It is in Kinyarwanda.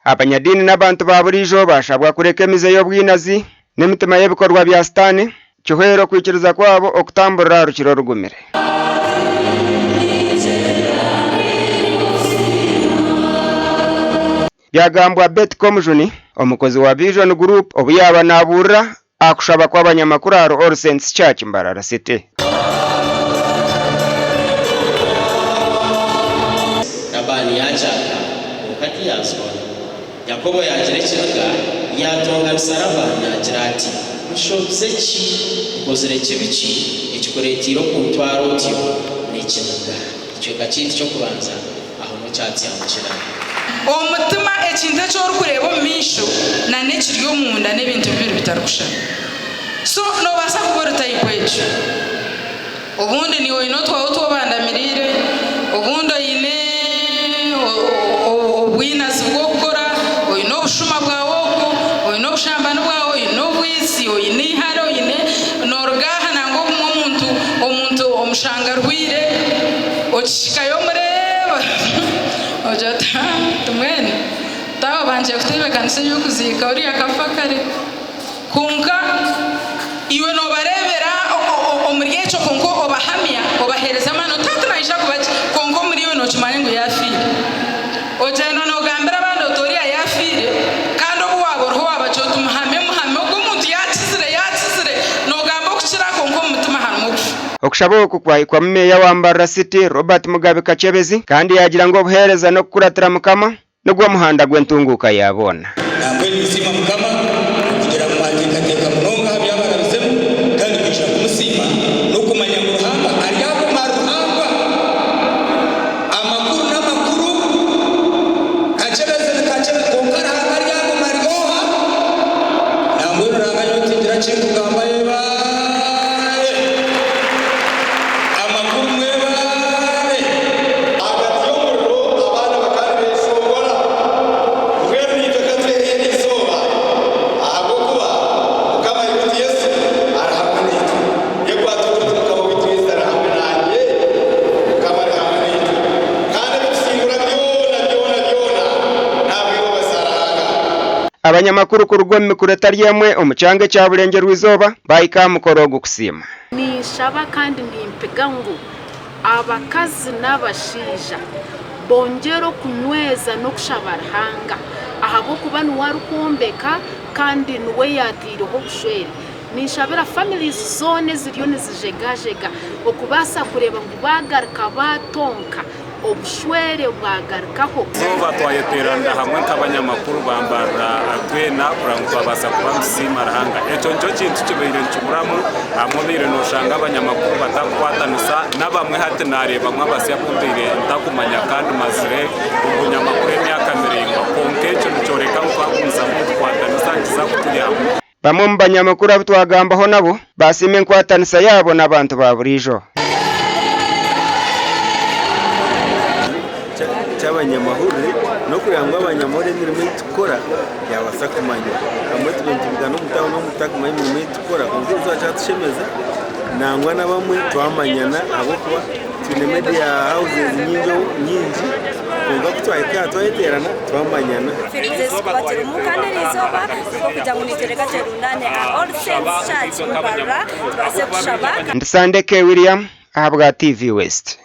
abanyadini n'abantu ba burijo bashabwa kureka emize y'obwinazi n'emitima y'ebikorwa bya Satani kihwero kwikiriza kwabo okutamburira rukiro rugumire. Byagambwa Beth Komjuni omukozi wa Vision Group obuyaba naburira akushaba kw'abanyamakuru aro All Saints Church Mbarara City. Nabani yachaga ukati yazona Yakobo yagerekeraga yatonga bisaraba nagira ati mushobze ki ukozere kibiki ikikoretiro ku ntwaro tyo n'ikimuga icyo gaciti cyo kubanza aho no cyatsi yamukira omutima ekintu cyo kureba misho na nekiryo munda n'ibintu bibiri bitarushana so no basa kubora type ejo obundi ni oino twa bandamirire obundo ine obwinazi bwo gukora oino bushuma bwawo oino bushambano bwawo oino bwisi oino iharo oine norgaha nango omuntu omushanga rwire okishikayo mureba ojata tumwene tawo banje kutebe kanise y'okuzika uri akafakare kunka iwe no barebera omuryecho konko obahamya obahereza mano tatraisha kubachi konko muriwe no chimanye ngo yafire ojana no gambira bando tori yafire kando bwabo roho abachotu muhame ogumuntu yatizire no gambo kuchira konko mutuma hanumu okushaba okukwayi kwa Meya wa Mbarara City Robert Mugabe Kachebezi kandi yagira ngo obuhereza no kukuratira mukama nugwo muhanda gw'entunguka yabona ntabwo nizima mukama kugira ngo matekateka munonga byabararizemo kandi kwisha kumusima no kumanya ngo ruhamba ari yako maruhamba amakuru n'amakuru Kachebezi konkara ari yako marigoha ntabwo rurangayo tindira cy'ingamba yeba amakuru mweba agati y'umuriro abana bakari beshobora abanyamakuru ku rugombe kureta ryemwe umucange cya burenge rw'izoba bayika mukorogo kusima nishaba kandi nimpega ngo abakazi n'abashija bongero kunyweza no kushabarahanga ahabo kuba nuwarukombeka kandi nuwe yatiriho bushwere nishabira families zone ziriyo nizijegajega okubasa kureba ngo bagaruka batonka obushwere bwagarukaho zuba twayeteranda hamwe nk'abanyamakuru bambara atwena kurango twabasa kuba musima rahanga eco nco kintu kibere cyumuramu amubire no shanga abanyamakuru batakwatanisa nabamwe hati nareba mwabasiya kumbire ntakumanya kandi mazire ubunyamakuru emyaka mirenga konke cyo cyoreka kwakumza kwatanisa kiza kutuyamo bamwe mu banyamakuru abutwagambaho nabo basime nkwatanisa yabo n'abantu ba burijo cy'abanyamahoro no kurangwa abanyamahoro imirimo tukora yabasa kumanya amwe tubintubiga no mutaho no mutakumanya imirimo tukora ubwo uzacyatushemeza nangwa na bamwe twamanyana abo kuba tune media houses nyingi kuva kutwaika twaiterana twamanyana batira mukande nizoba kugira ngo nitereka terunane All Saints Church Mbarara twase kushaba Ndisandeke William ahabwa TV West.